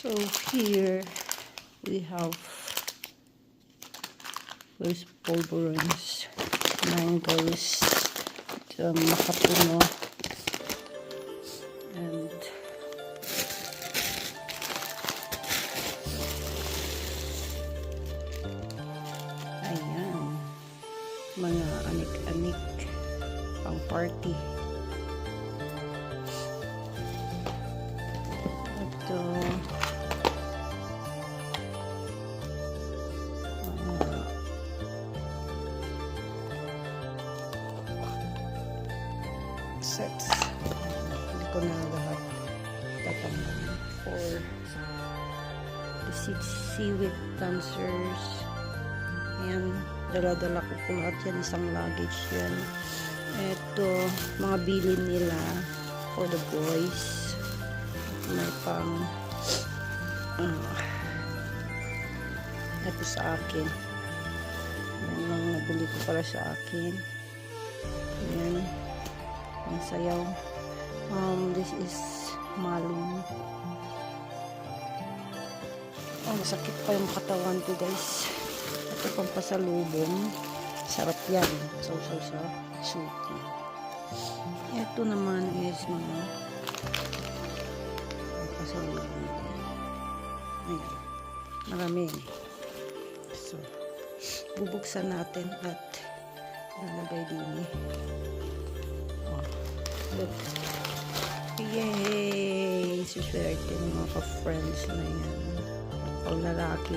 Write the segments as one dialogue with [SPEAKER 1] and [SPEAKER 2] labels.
[SPEAKER 1] So here we have those pulverins, mangoes, makapuno, and ayan, mga anik-anik pang party. Ito sets. Hindi ko na lahat tatanggal. For the seaweed dancers. Ayan, dala-dala ko po lahat yan. Isang luggage yan. Ito, mga bilin nila for the boys. May pang ito sa akin. Yan lang nabili ko para sa akin. Ayan. Ang sayaw. This is malung. Masakit pa yung katawan ko, guys. Ito pang pasalubong. Sarap yan. Sausaw sa suki. Ito naman is mga pasalubong. Ayan. Marami. So, bubuksan natin at lalagay din. Look. Yay! Suswerte ng mga ka-friends na yan. Pag lalaki.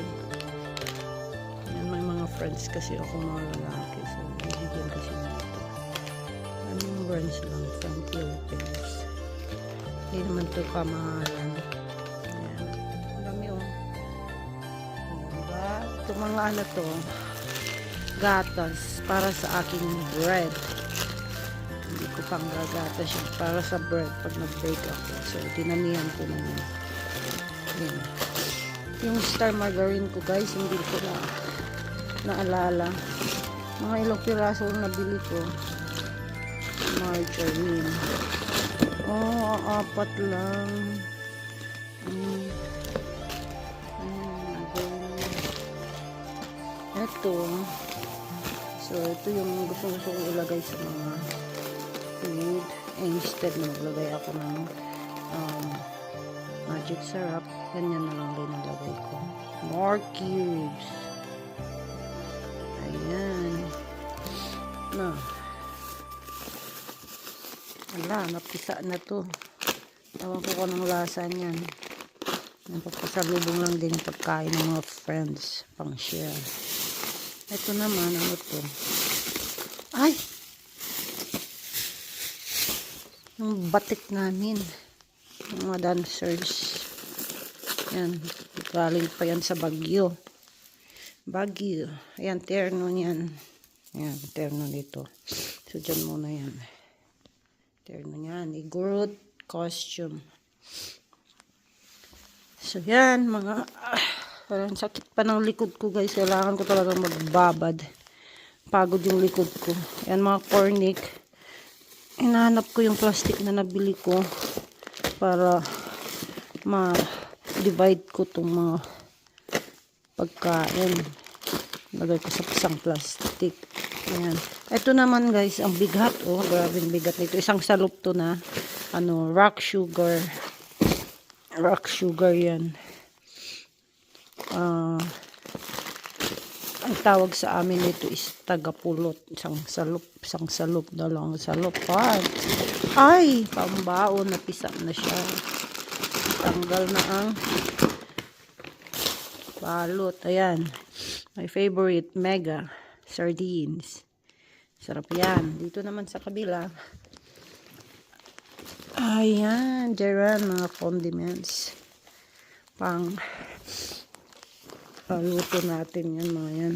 [SPEAKER 1] Yan, may mga friends kasi ako mga lalaki. So, bibigyan kasi nito. Anong brands lang from Philippines. Hindi naman ito kamahalan. Yan. Ang dami oh. Diba? Ito mga ano to. Gatas. Para sa aking bread. Hindi ko pang gagata siya para sa bread pag nag-bake ako. So, dinamihan ko na yun. Ayan. Yung star margarine ko, guys, hindi ko na naalala. Mga ilang piraso na nabili ko. Margarine. Oh, 4 lang. Ito. So, ito yung gusto kong ilagay sa mga food. Instead na maglagay ako ng magic syrup, ganyan na lang din nalagay ko. More cubes. Ayan. Na. Wala, napisa na to. Tawag ko ng lasa niyan. Pasalubong lang din yung pagkain ng mga friends. Pang share. Ito naman, ano to? Ay! Yung batik namin. Yung mga dancers. Yan. Galing pa yan sa Baguio. Baguio. Ayan, terno yan. Ayan, terno dito. So, dyan muna yan. Terno yan. Groot costume. So, yan. Mga parang sakit pa ng likod ko, guys. Kailangan ko talagang magbabad. Pagod yung likod ko. Ayan, mga cornic. Hinahanap ko yung plastic na nabili ko para ma-divide ko itong mga pagkain. Lagay ko sa isang plastic. Ayan. Ito naman, guys, ang bigat. Oh, grabe ang bigat nito. Isang salop to na rock sugar. Rock sugar yan. Ang tawag sa amin nito is tagapulot. Isang salop na lang. Salop. Ay, pambaon. Napisa na siya. Tanggal na ang balot. Ayan. My favorite, mega sardines. Sarap yan. Dito naman sa kabila. Ayan. Diyan mga condiments. Pang luto natin yan mga yan.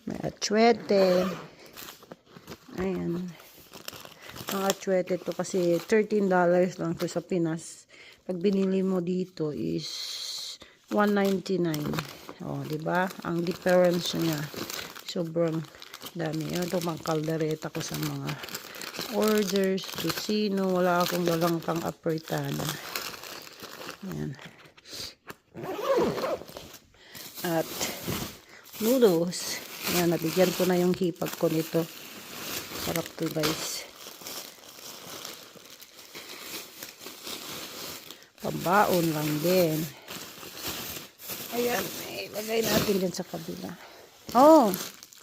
[SPEAKER 1] May atsuete. Ayan. Ang atsuete to kasi $13 lang to sa Pinas. Pag binili mo dito is $1.99. Oh, diba? Ang difference niya. Sobrang dami. Ito pang kaldereta ko sa mga orders. Tusino. Wala akong dalang pang apertana. Ayan. at noodles. Ayan, nabigyan ko na yung hipag ko nito. Sarap to guys. Pambaon lang din. Ayan, ilagay natin dyan sa kabila. Oh,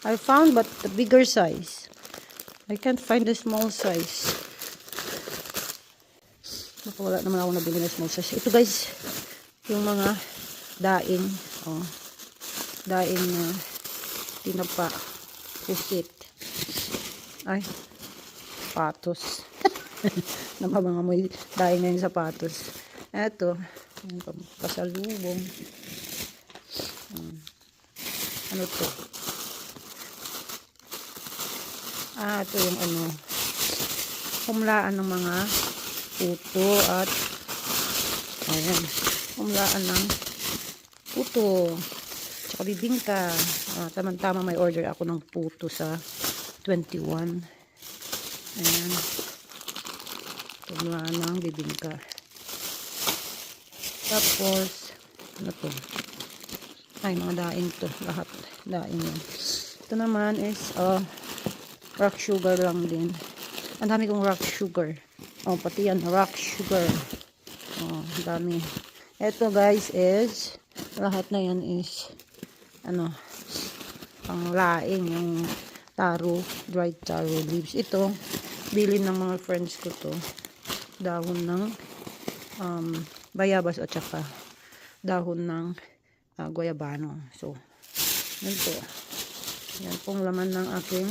[SPEAKER 1] I found but the bigger size. I can't find the small size. Baka wala naman ako nabili na small size. Ito guys, yung mga daing. Oh, daing na tinapa. Pusit. Ay, patos. Namabangamoy daing na yun sa patos. Eto, yung pasalubong. Ano to? Ito yung ano, humlaan ng mga puto at ayan, humlaan ng puto tsaka bibingka. Tamang-tama may order ako ng puto sa 21. Ayan, humlaan ng bibingka. Tapos ano to? Ay, mga daing to, lahat daing yan. Ito naman is rock sugar lang din. Ang dami kong rock sugar. Oh, pati yan, rock sugar. Oh, ang dami. Ito guys is, lahat na yan is, ano, pang laing, yung taro, dried taro leaves. Ito, bilin ng mga friends ko to. Dahon ng bayabas at saka dahon ng guayabano. So, yun po. Yan pong laman ng aking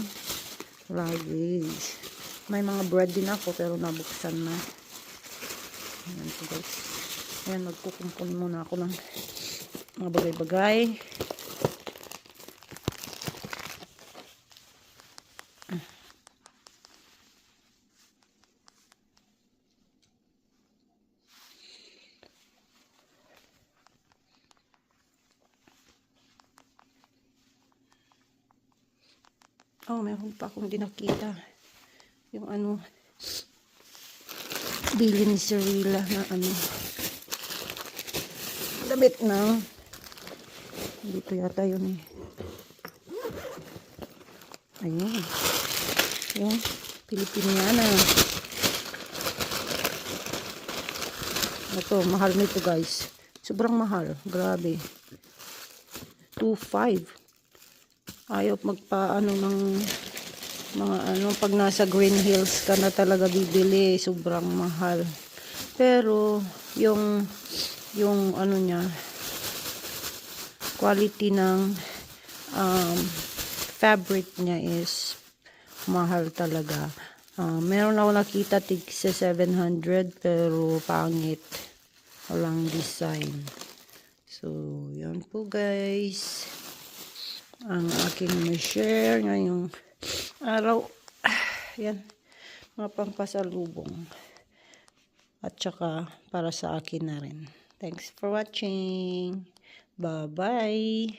[SPEAKER 1] luggage. May mga bread din ako pero nabuksan na. Ayan po guys. Ayan, magkukumpun muna ako ng mga bagay-bagay. Oh, meron pa akong dinakita. Yung ano, bili ni Cirilla na ano, damit na. Dito yata yun eh. Ayun. Yung Pilipiniana. Ito, mahal nito guys. Sobrang mahal. Grabe. 2.5. Ayaw magpaano ng mga ano, pag nasa Green Hills ka na talaga bibili, sobrang mahal. Pero yung ano niya, quality ng fabric niya is mahal talaga. Meron ako nakita tig sa 700 pero pangit, walang design. So yun po guys ang aking ma-share ngayong araw. Yan, mga pampasalubong at saka para sa akin na rin. Thanks for watching. Bye bye.